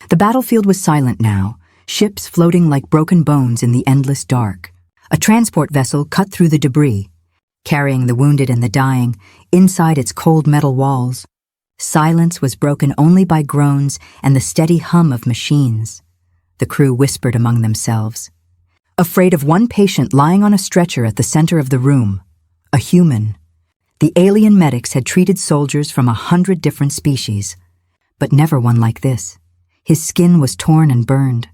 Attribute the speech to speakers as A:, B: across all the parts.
A: The battlefield was silent now, ships floating like broken bones in the endless dark. A transport vessel cut through the debris, carrying the wounded and the dying inside its cold metal walls. Silence was broken only by groans and the steady hum of machines. The crew whispered among themselves, afraid of one patient lying on a stretcher at the center of the room, a human. The alien medics had treated soldiers from 100 different species, but never one like this. His skin was torn and burned.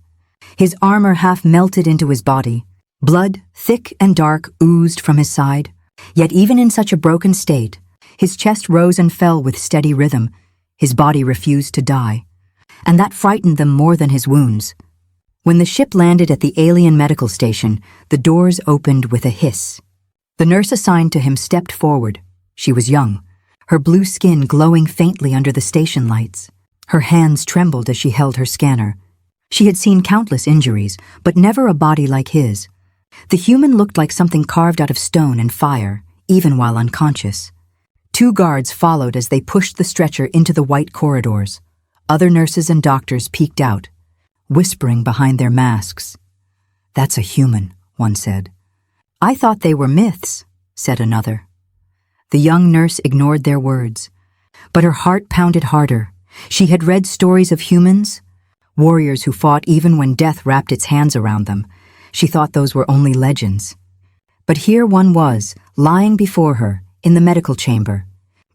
A: His armor half melted into his body. Blood, thick and dark, oozed from his side. Yet even in such a broken state, his chest rose and fell with steady rhythm. His body refused to die, and that frightened them more than his wounds. When the ship landed at the alien medical station, the doors opened with a hiss. The nurse assigned to him stepped forward. She was young, her blue skin glowing faintly under the station lights. Her hands trembled as she held her scanner. She had seen countless injuries, but never a body like his. The human looked like something carved out of stone and fire, even while unconscious. 2 guards followed as they pushed the stretcher into the white corridors. Other nurses and doctors peeked out, whispering behind their masks. "That's a human," one said. "I thought they were myths," said another. The young nurse ignored their words, but her heart pounded harder. She had read stories of humans, warriors who fought even when death wrapped its hands around them. She thought those were only legends. But here one was, lying before her, in the medical chamber.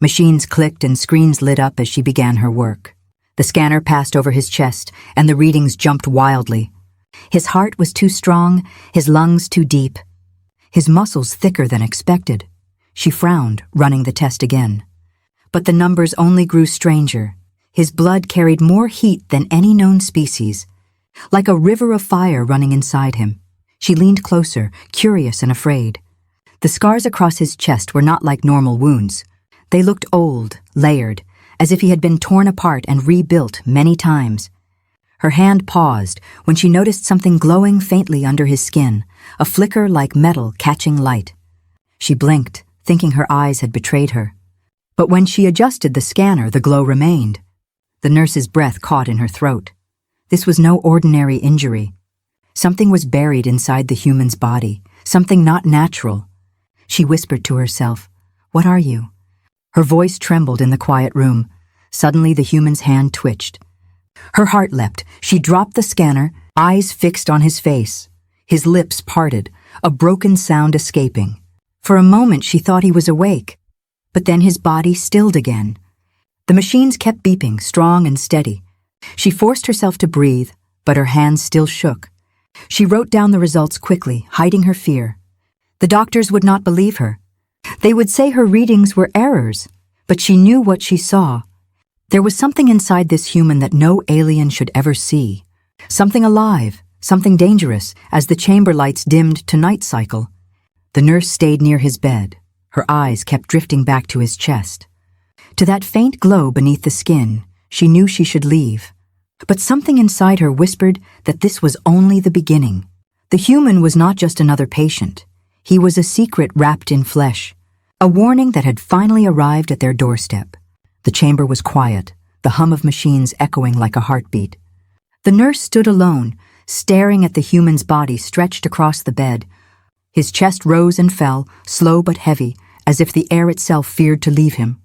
A: Machines clicked and screens lit up as she began her work. The scanner passed over his chest, and the readings jumped wildly. His heart was too strong, his lungs too deep, his muscles thicker than expected. She frowned, running the test again. But the numbers only grew stranger. His blood carried more heat than any known species, like a river of fire running inside him. She leaned closer, curious and afraid. The scars across his chest were not like normal wounds. They looked old, layered, as if he had been torn apart and rebuilt many times. Her hand paused when she noticed something glowing faintly under his skin, a flicker like metal catching light. She blinked, thinking her eyes had betrayed her. But when she adjusted the scanner, the glow remained. The nurse's breath caught in her throat. This was no ordinary injury. Something was buried inside the human's body, something not natural. She whispered to herself, "What are you?" Her voice trembled in the quiet room. Suddenly the human's hand twitched. Her heart leapt. She dropped the scanner, eyes fixed on his face. His lips parted, a broken sound escaping. For a moment she thought he was awake, but then his body stilled again. The machines kept beeping, strong and steady. She forced herself to breathe, but her hands still shook. She wrote down the results quickly, hiding her fear. The doctors would not believe her. They would say her readings were errors, but she knew what she saw. There was something inside this human that no alien should ever see. Something alive, something dangerous, as the chamber lights dimmed to night cycle. The nurse stayed near his bed. Her eyes kept drifting back to his chest. To that faint glow beneath the skin, she knew she should leave. But something inside her whispered that this was only the beginning. The human was not just another patient. He was a secret wrapped in flesh, a warning that had finally arrived at their doorstep. The chamber was quiet, the hum of machines echoing like a heartbeat. The nurse stood alone, staring at the human's body stretched across the bed. His chest rose and fell, slow but heavy, as if the air itself feared to leave him.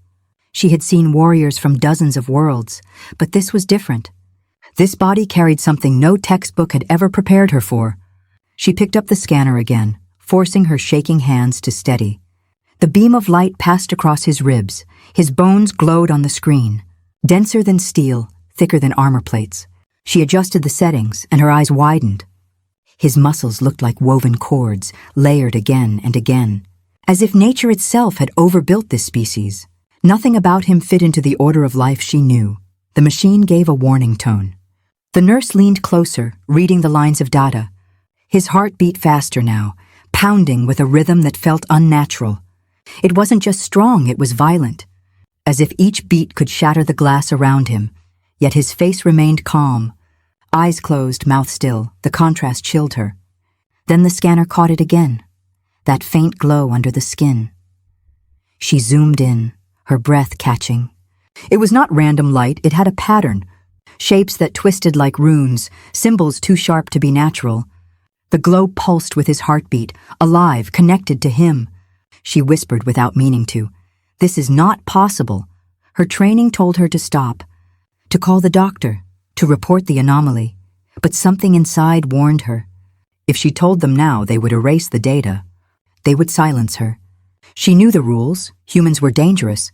A: She had seen warriors from dozens of worlds, but this was different. This body carried something no textbook had ever prepared her for. She picked up the scanner again, forcing her shaking hands to steady. The beam of light passed across his ribs. His bones glowed on the screen, denser than steel, thicker than armor plates. She adjusted the settings, and her eyes widened. His muscles looked like woven cords, layered again and again, as if nature itself had overbuilt this species. Nothing about him fit into the order of life she knew. The machine gave a warning tone. The nurse leaned closer, reading the lines of data. His heart beat faster now, pounding with a rhythm that felt unnatural. It wasn't just strong, it was violent, as if each beat could shatter the glass around him. Yet his face remained calm. Eyes closed, mouth still, the contrast chilled her. Then the scanner caught it again, that faint glow under the skin. She zoomed in, her breath catching. It was not random light, it had a pattern. shapes that twisted like runes, symbols too sharp to be natural. The glow pulsed with his heartbeat, alive, connected to him. She whispered without meaning to. This is not possible. Her training told her to stop, to call the doctor, to report the anomaly. But something inside warned her. If she told them now, they would erase the data. They would silence her. She knew the rules. Humans were dangerous.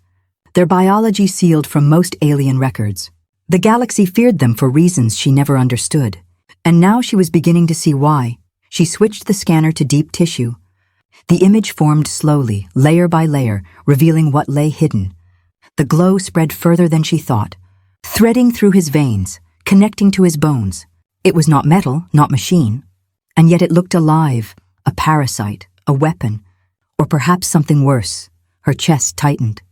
A: Their biology sealed from most alien records. The galaxy feared them for reasons she never understood. And now she was beginning to see why. She switched the scanner to deep tissue. The image formed slowly, layer by layer, revealing what lay hidden. The glow spread further than she thought, threading through his veins, connecting to his bones. It was not metal, not machine. And yet it looked alive, a parasite, a weapon, or perhaps something worse. Her chest tightened.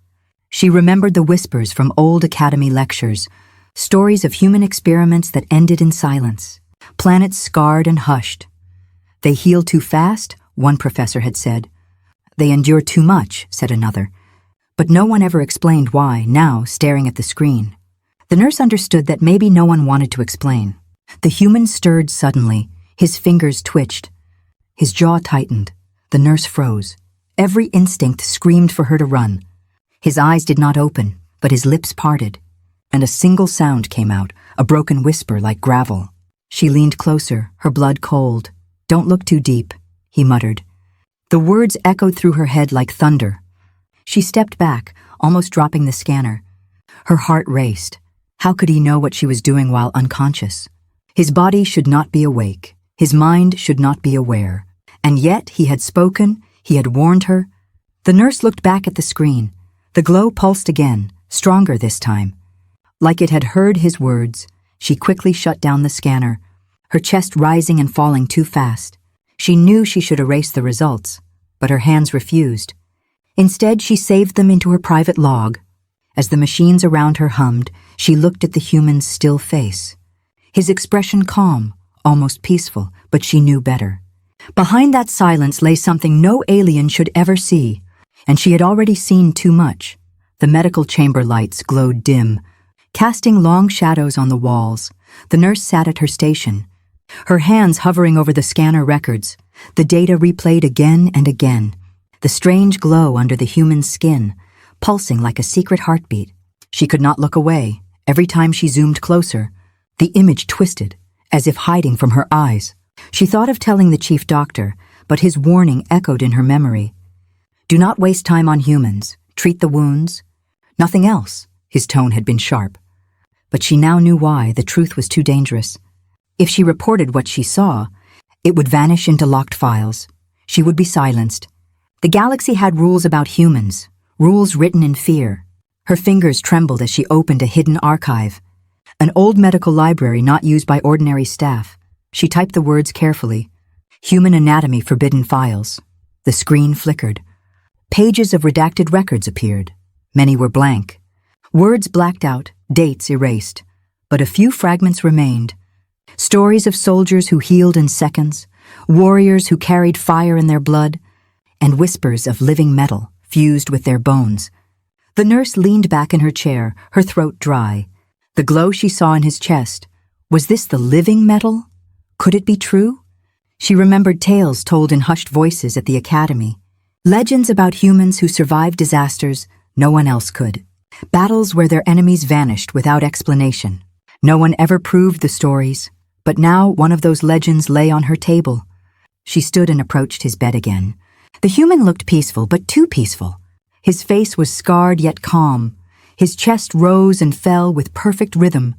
A: She remembered the whispers from old academy lectures, stories of human experiments that ended in silence, planets scarred and hushed. They heal too fast, one professor had said. They endure too much, said another. But no one ever explained why, now staring at the screen. The nurse understood that maybe no one wanted to explain. The human stirred suddenly. His fingers twitched. His jaw tightened. The nurse froze. Every instinct screamed for her to run. His eyes did not open, but his lips parted. And a single sound came out, a broken whisper like gravel. She leaned closer, her blood cold. Don't look too deep, he muttered. The words echoed through her head like thunder. She stepped back, almost dropping the scanner. Her heart raced. How could he know what she was doing while unconscious? His body should not be awake. His mind should not be aware. And yet he had spoken, he had warned her. The nurse looked back at the screen. The glow pulsed again, stronger this time. Like it had heard his words, she quickly shut down the scanner, her chest rising and falling too fast. She knew she should erase the results, but her hands refused. Instead, she saved them into her private log. As the machines around her hummed, she looked at the human's still face. His expression calm, almost peaceful, but she knew better. Behind that silence lay something no alien should ever see, and she had already seen too much. The medical chamber lights glowed dim, casting long shadows on the walls. The nurse sat at her station, her hands hovering over the scanner records, the data replayed again and again, the strange glow under the human skin, pulsing like a secret heartbeat. She could not look away. Every time she zoomed closer, the image twisted, as if hiding from her eyes. She thought of telling the chief doctor, but his warning echoed in her memory. Do not waste time on humans. Treat the wounds. Nothing else. His tone had been sharp. But she now knew why. The truth was too dangerous. If she reported what she saw, it would vanish into locked files. She would be silenced. The galaxy had rules about humans, rules written in fear. Her fingers trembled as she opened a hidden archive, an old medical library not used by ordinary staff. She typed the words carefully. Human anatomy forbidden files. The screen flickered. Pages of redacted records appeared. Many were blank. Words blacked out, dates erased. But a few fragments remained. Stories of soldiers who healed in seconds, warriors who carried fire in their blood, and whispers of living metal fused with their bones. The nurse leaned back in her chair, her throat dry. The glow she saw in his chest. Was this the living metal? Could it be true? She remembered tales told in hushed voices at the academy. Legends about humans who survived disasters no one else could. Battles where their enemies vanished without explanation. No one ever proved the stories, but now one of those legends lay on her table. She stood and approached his bed again. The human looked peaceful, but too peaceful. His face was scarred yet calm. His chest rose and fell with perfect rhythm.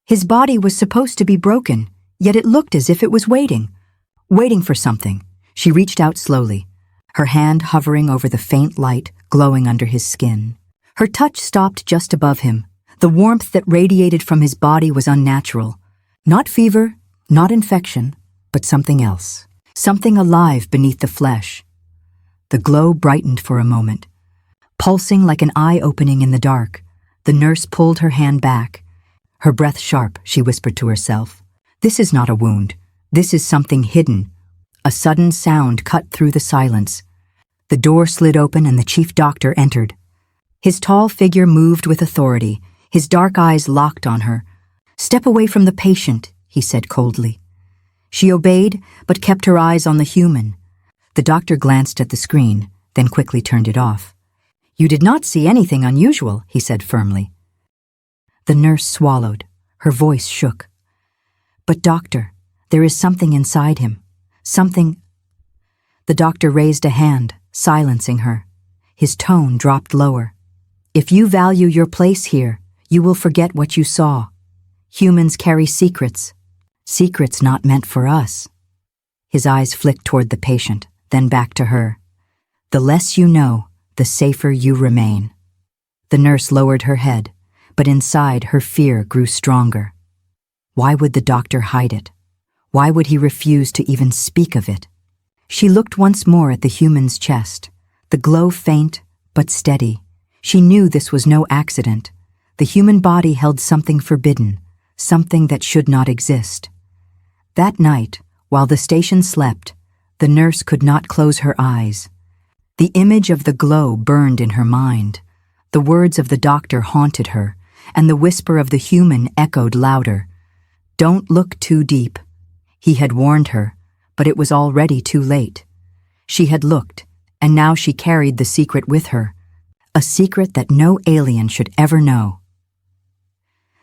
A: His body was supposed to be broken, yet it looked as if it was waiting for something. She reached out slowly, her hand hovering over the faint light glowing under his skin. Her touch stopped just above him. The warmth that radiated from his body was unnatural. Not fever, not infection, but something else. Something alive beneath the flesh. The glow brightened for a moment. Pulsing like an eye opening in the dark, the nurse pulled her hand back. Her breath sharp, she whispered to herself. This is not a wound. This is something hidden. A sudden sound cut through the silence. The door slid open and the chief doctor entered. His tall figure moved with authority, his dark eyes locked on her. "Step away from the patient," he said coldly. She obeyed, but kept her eyes on the human. The doctor glanced at the screen, then quickly turned it off. "You did not see anything unusual," he said firmly. The nurse swallowed. Her voice shook. "But doctor, there is something inside him. Something—" The doctor raised a hand, silencing her. His tone dropped lower. "If you value your place here, you will forget what you saw. Humans carry secrets. Secrets not meant for us." His eyes flicked toward the patient, then back to her. "The less you know, the safer you remain." The nurse lowered her head, but inside her fear grew stronger. Why would the doctor hide it? Why would he refuse to even speak of it? She looked once more at the human's chest, the glow faint but steady. She knew this was no accident. The human body held something forbidden, something that should not exist. That night, while the station slept, the nurse could not close her eyes. The image of the glow burned in her mind. The words of the doctor haunted her, and the whisper of the human echoed louder. "Don't look too deep." He had warned her, but it was already too late. She had looked, and now she carried the secret with her, a secret that no alien should ever know.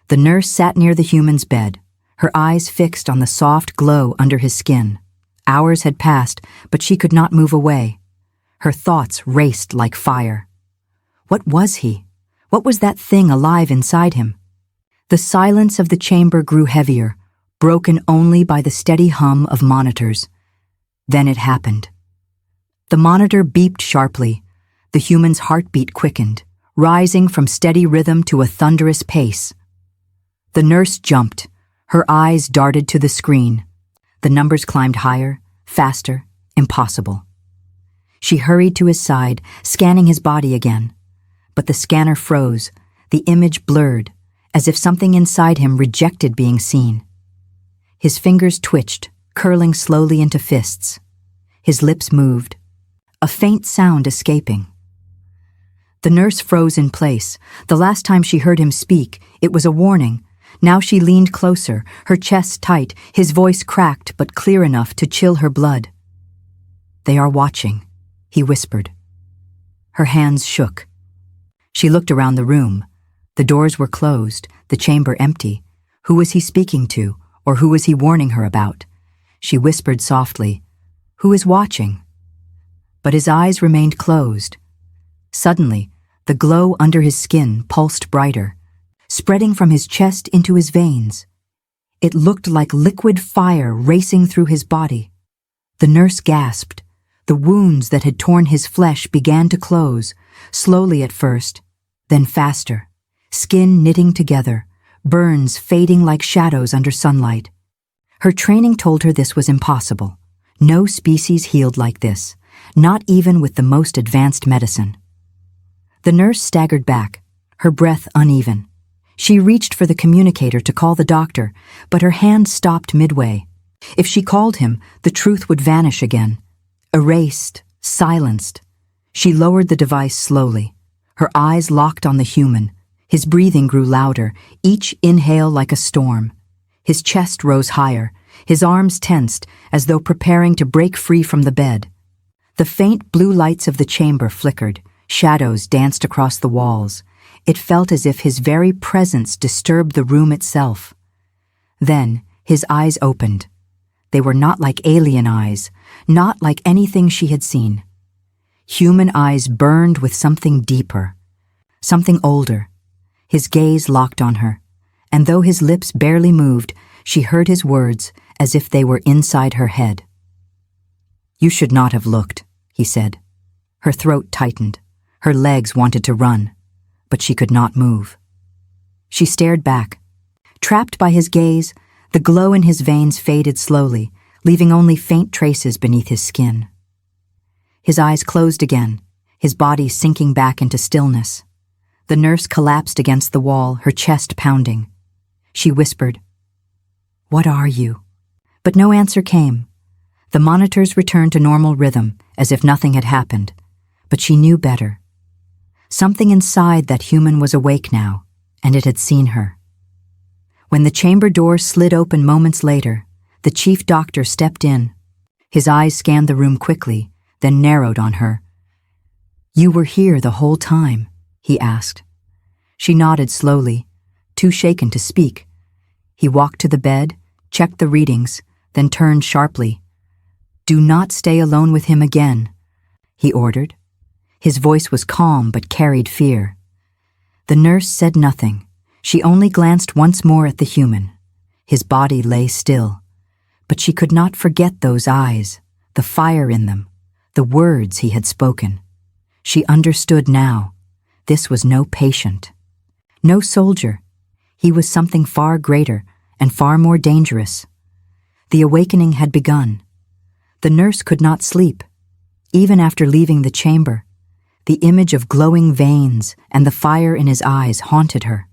A: The nurse sat near the human's bed, her eyes fixed on the soft glow under his skin. Hours had passed, but she could not move away. Her thoughts raced like fire. What was he? What was that thing alive inside him? The silence of the chamber grew heavier, broken only by the steady hum of monitors. Then it happened. The monitor beeped sharply. The human's heartbeat quickened, rising from steady rhythm to a thunderous pace. The nurse jumped. Her eyes darted to the screen. The numbers climbed higher, faster, impossible. She hurried to his side, scanning his body again. But the scanner froze, the image blurred, as if something inside him rejected being seen. His fingers twitched, curling slowly into fists. His lips moved, a faint sound escaping. The nurse froze in place. The last time she heard him speak, it was a warning. Now she leaned closer, her chest tight, his voice cracked but clear enough to chill her blood. "They are watching," he whispered. Her hands shook. She looked around the room. The doors were closed, the chamber empty. Who was he speaking to, or who was he warning her about? She whispered softly, "Who is watching?" But his eyes remained closed. Suddenly, the glow under his skin pulsed brighter, spreading from his chest into his veins. It looked like liquid fire racing through his body. The nurse gasped. The wounds that had torn his flesh began to close, slowly at first, then faster, skin knitting together, burns fading like shadows under sunlight. Her training told her this was impossible. No species healed like this, not even with the most advanced medicine. The nurse staggered back, her breath uneven. She reached for the communicator to call the doctor, but her hand stopped midway. If she called him, the truth would vanish again. Erased, silenced. She lowered the device slowly, her eyes locked on the human. His breathing grew louder, each inhale like a storm. His chest rose higher, his arms tensed as though preparing to break free from the bed. The faint blue lights of the chamber flickered, shadows danced across the walls. It felt as if his very presence disturbed the room itself. Then his eyes opened. They were not like alien eyes, not like anything she had seen. Human eyes burned with something deeper, something older. His gaze locked on her, and though his lips barely moved, she heard his words as if they were inside her head. "You should not have looked," he said. Her throat tightened. Her legs wanted to run, but she could not move. She stared back. Trapped by his gaze, the glow in his veins faded slowly, leaving only faint traces beneath his skin. His eyes closed again, his body sinking back into stillness. The nurse collapsed against the wall, her chest pounding. She whispered, "What are you?" But no answer came. The monitors returned to normal rhythm, as if nothing had happened. But she knew better. Something inside that human was awake now, and it had seen her. When the chamber door slid open moments later, the chief doctor stepped in. His eyes scanned the room quickly, then narrowed on her. "You were here the whole time?" he asked. She nodded slowly, too shaken to speak. He walked to the bed, checked the readings, then turned sharply. "Do not stay alone with him again," he ordered. His voice was calm but carried fear. The nurse said nothing. She only glanced once more at the human. His body lay still. But she could not forget those eyes, the fire in them, the words he had spoken. She understood now. This was no patient, no soldier. He was something far greater and far more dangerous. The awakening had begun. The nurse could not sleep. Even after leaving the chamber, the image of glowing veins and the fire in his eyes haunted her.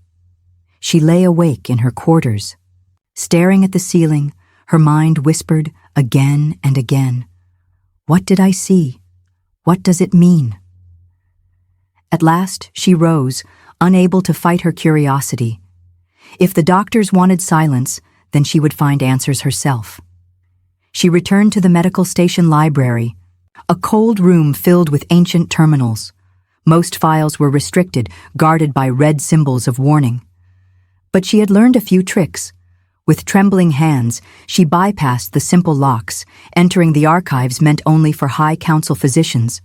A: She lay awake in her quarters. Staring at the ceiling, her mind whispered again and again, "What did I see? What does it mean?" At last, she rose, unable to fight her curiosity. If the doctors wanted silence, then she would find answers herself. She returned to the medical station library, a cold room filled with ancient terminals. Most files were restricted, guarded by red symbols of warning. But she had learned a few tricks. With trembling hands, she bypassed the simple locks. Entering the archives meant only for high council physicians.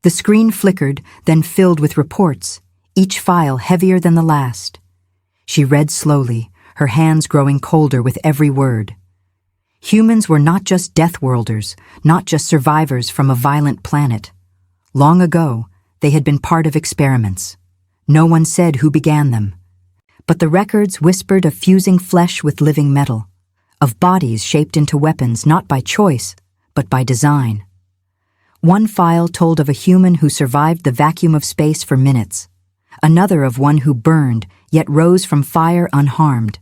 A: The screen flickered, then filled with reports, each file heavier than the last. She read slowly, her hands growing colder with every word. Humans were not just deathworlders, not just survivors from a violent planet. Long ago, they had been part of experiments. No one said who began them. But the records whispered of fusing flesh with living metal, of bodies shaped into weapons not by choice, but by design. One file told of a human who survived the vacuum of space for minutes, another of one who burned, yet rose from fire unharmed.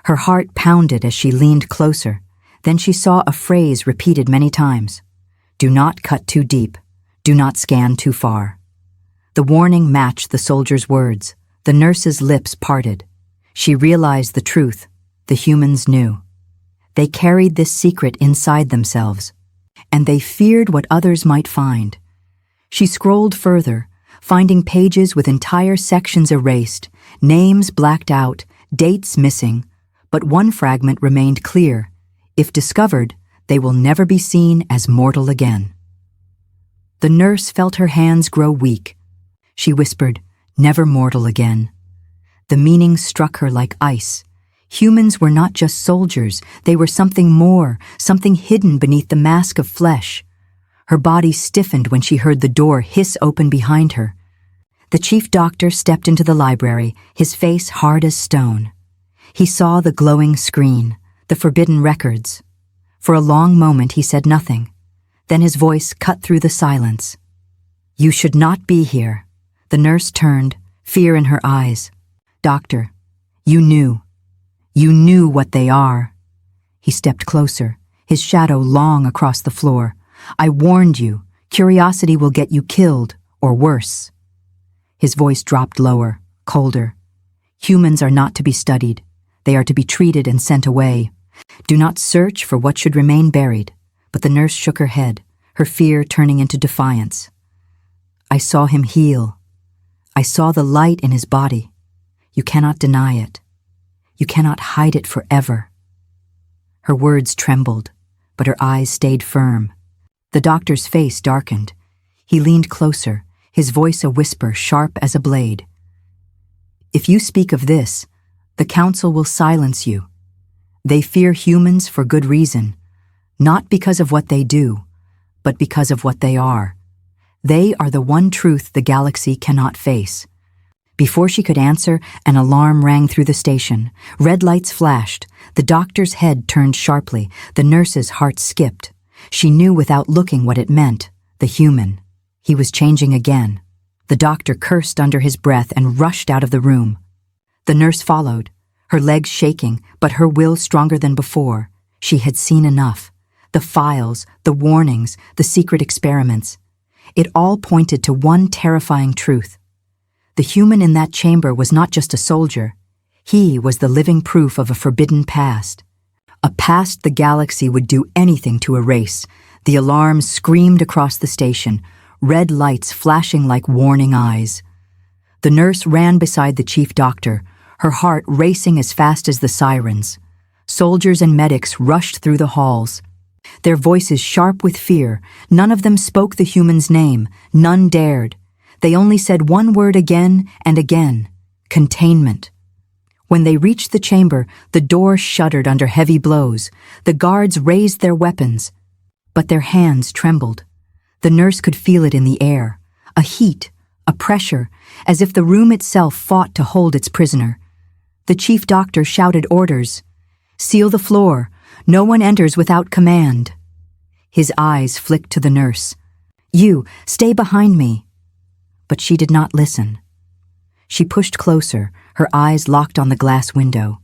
A: Her heart pounded as she leaned closer. Then she saw a phrase repeated many times. "Do not cut too deep. Do not scan too far." The warning matched the soldier's words. The nurse's lips parted. She realized the truth. The humans knew. They carried this secret inside themselves, and they feared what others might find. She scrolled further, finding pages with entire sections erased, names blacked out, dates missing, but one fragment remained clear. If discovered, they will never be seen as mortal again. The nurse felt her hands grow weak. She whispered, "Never mortal again." The meaning struck her like ice. Humans were not just soldiers, they were something more, something hidden beneath the mask of flesh. Her body stiffened when she heard the door hiss open behind her. The chief doctor stepped into the library, his face hard as stone. He saw the glowing screen, the forbidden records. For a long moment he said nothing. Then his voice cut through the silence. "You should not be here." The nurse turned, fear in her eyes. "Doctor, you knew. You knew what they are." He stepped closer, his shadow long across the floor. "I warned you. Curiosity will get you killed, or worse." His voice dropped lower, colder. "Humans are not to be studied. They are to be treated and sent away. Do not search for what should remain buried." But the nurse shook her head, her fear turning into defiance. "I saw him heal. I saw the light in his body. You cannot deny it. You cannot hide it forever." Her words trembled, but her eyes stayed firm. The doctor's face darkened. He leaned closer, his voice a whisper sharp as a blade. "If you speak of this, the council will silence you. They fear humans for good reason, not because of what they do, but because of what they are. They are the one truth the galaxy cannot face." Before she could answer, an alarm rang through the station. Red lights flashed. The doctor's head turned sharply. The nurse's heart skipped. She knew without looking what it meant. The human. He was changing again. The doctor cursed under his breath and rushed out of the room. The nurse followed, her legs shaking, but her will stronger than before. She had seen enough. The files, the warnings, the secret experiments. It all pointed to one terrifying truth. The human in that chamber was not just a soldier. He was the living proof of a forbidden past. A past the galaxy would do anything to erase. The alarms screamed across the station, red lights flashing like warning eyes. The nurse ran beside the chief doctor, her heart racing as fast as the sirens. Soldiers and medics rushed through the halls, their voices sharp with fear. None of them spoke the human's name. None dared. They only said one word again and again: containment. When they reached the chamber, the door shuddered under heavy blows. The guards raised their weapons, but their hands trembled. The nurse could feel it in the air, a heat, a pressure, as if the room itself fought to hold its prisoner. The chief doctor shouted orders. "Seal the floor. No one enters without command." His eyes flicked to the nurse. "You, stay behind me." But she did not listen. She pushed closer, her eyes locked on the glass window.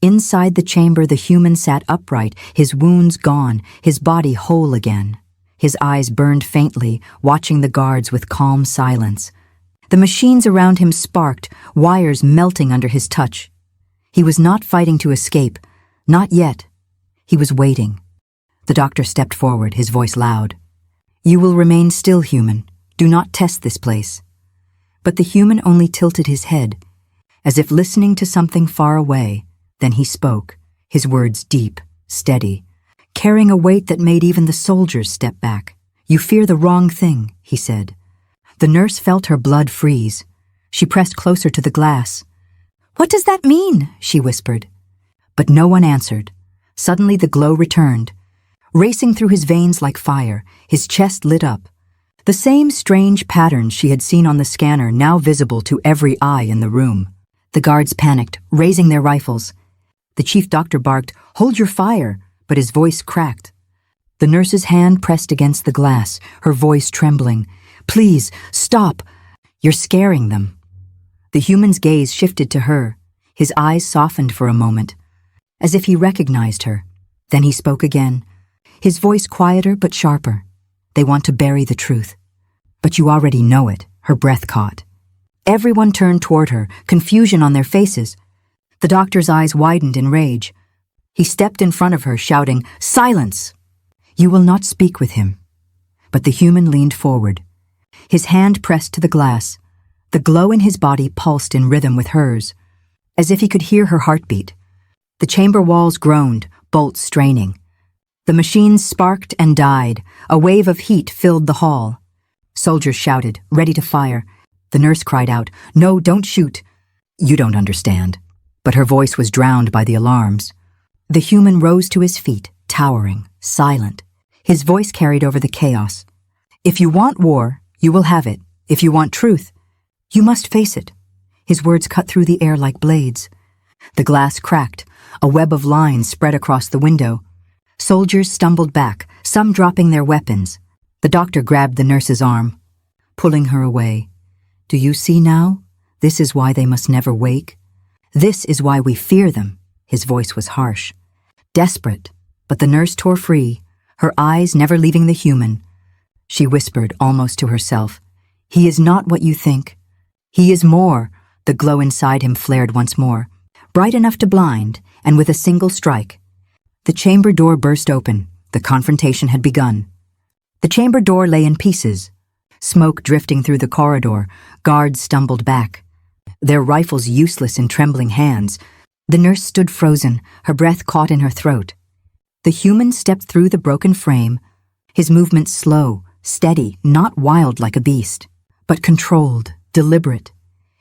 A: Inside the chamber, the human sat upright, his wounds gone, his body whole again. His eyes burned faintly, watching the guards with calm silence. The machines around him sparked, wires melting under his touch. He was not fighting to escape, not yet. He was waiting. The doctor stepped forward, his voice loud. "You will remain still, human. Do not test this place." But the human only tilted his head, as if listening to something far away. Then he spoke, his words deep, steady, carrying a weight that made even the soldiers step back. "You fear the wrong thing," he said. The nurse felt her blood freeze. She pressed closer to the glass. "What does that mean?" she whispered. But no one answered. Suddenly the glow returned. Racing through his veins like fire, his chest lit up. The same strange patterns she had seen on the scanner now visible to every eye in the room. The guards panicked, raising their rifles. The chief doctor barked, "Hold your fire," but his voice cracked. The nurse's hand pressed against the glass, her voice trembling. "Please, stop. You're scaring them." The human's gaze shifted to her. His eyes softened for a moment, as if he recognized her. Then he spoke again, his voice quieter but sharper. "They want to bury the truth. But you already know it," her breath caught. Everyone turned toward her, confusion on their faces. The doctor's eyes widened in rage. He stepped in front of her, shouting, "Silence! You will not speak with him." But the human leaned forward. His hand pressed to the glass. The glow in his body pulsed in rhythm with hers, as if he could hear her heartbeat. The chamber walls groaned, bolts straining. The machines sparked and died. A wave of heat filled the hall. Soldiers shouted, ready to fire. The nurse cried out, "No, don't shoot." "You don't understand." But her voice was drowned by the alarms. The human rose to his feet, towering, silent. His voice carried over the chaos. "If you want war, you will have it. If you want truth, you must face it." His words cut through the air like blades. The glass cracked. A web of lines spread across the window. Soldiers stumbled back, some dropping their weapons. The doctor grabbed the nurse's arm, pulling her away. "Do you see now? This is why they must never wake. This is why we fear them." His voice was harsh, desperate, but the nurse tore free, her eyes never leaving the human. She whispered almost to herself, "He is not what you think. He is more." The glow inside him flared once more, bright enough to blind, and with a single strike, the chamber door burst open. The confrontation had begun. The chamber door lay in pieces, smoke drifting through the corridor. Guards stumbled back, their rifles useless in trembling hands. The nurse stood frozen, her breath caught in her throat. The human stepped through the broken frame, his movements slow, steady, not wild like a beast, but controlled, deliberate.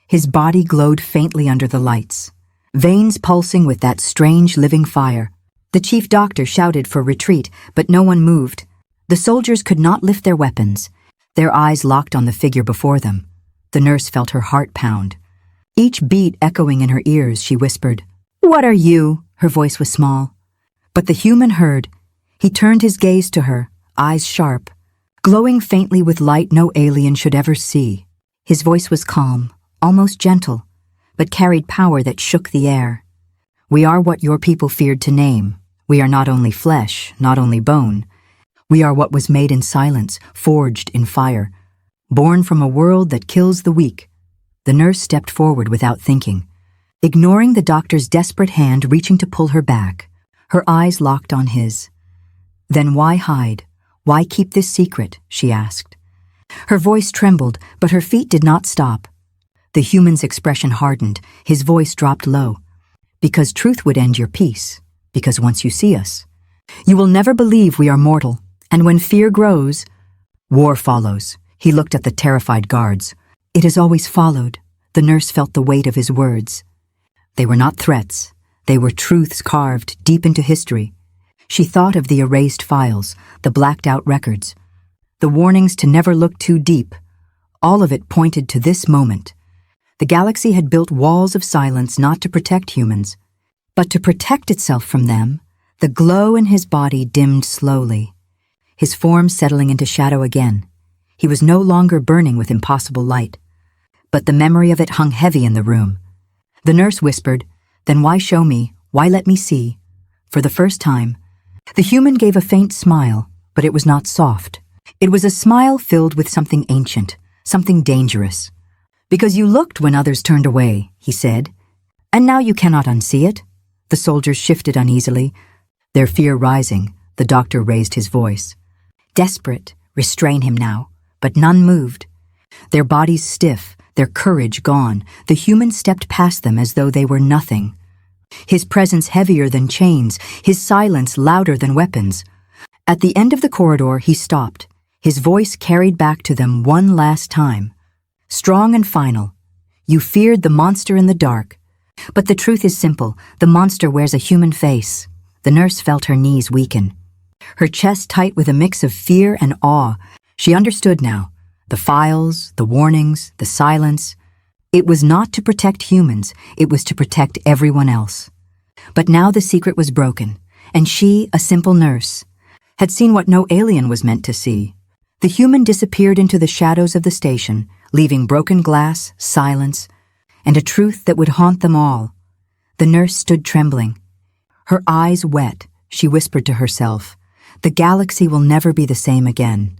A: His body glowed faintly under the lights, veins pulsing with that strange living fire. The chief doctor shouted for retreat, but no one moved. The soldiers could not lift their weapons, their eyes locked on the figure before them. The nurse felt her heart pound. Each beat echoing in her ears, she whispered, "What are you?" Her voice was small. But the human heard. He turned his gaze to her, eyes sharp, glowing faintly with light no alien should ever see. His voice was calm, almost gentle, but carried power that shook the air. "We are what your people feared to name. We are not only flesh, not only bone. We are what was made in silence, forged in fire, born from a world that kills the weak." The nurse stepped forward without thinking. ignoring the doctor's desperate hand reaching to pull her back. Her eyes locked on his. "Then why hide? Why keep this secret?" she asked. Her voice trembled, but her feet did not stop. The human's expression hardened, his voice dropped low. "Because truth would end your peace. Because once you see us, you will never believe we are mortal. And when fear grows, war follows." He looked at the terrified guards. "It has always followed." The nurse felt the weight of his words. They were not threats. They were truths carved deep into history. She thought of the erased files, the blacked-out records, the warnings to never look too deep. All of it pointed to this moment. The galaxy had built walls of silence not to protect humans, but to protect itself from them. The glow in his body dimmed slowly, his form settling into shadow again. He was no longer burning with impossible light, but the memory of it hung heavy in the room. The nurse whispered, "Then why show me? Why let me see?" For the first time, the human gave a faint smile, but it was not soft. It was a smile filled with something ancient, something dangerous. "Because you looked when others turned away," he said, "and now you cannot unsee it." The soldiers shifted uneasily, their fear rising. The doctor raised his voice. Desperate, restrain him now, but none moved. Their bodies stiff, their courage gone, the human stepped past them as though they were nothing. His presence heavier than chains, his silence louder than weapons. At the end of the corridor, he stopped, his voice carried back to them one last time. Strong and final. "You feared the monster in the dark. But the truth is simple. The monster wears a human face." The nurse felt her knees weaken, her chest tight with a mix of fear and awe. She understood now. The files, the warnings, the silence. It was not to protect humans, it was to protect everyone else. But now the secret was broken, and she, a simple nurse, had seen what no alien was meant to see. The human disappeared into the shadows of the station, leaving broken glass, silence, and a truth that would haunt them all. The nurse stood trembling. Her eyes wet, she whispered to herself, "The galaxy will never be the same again."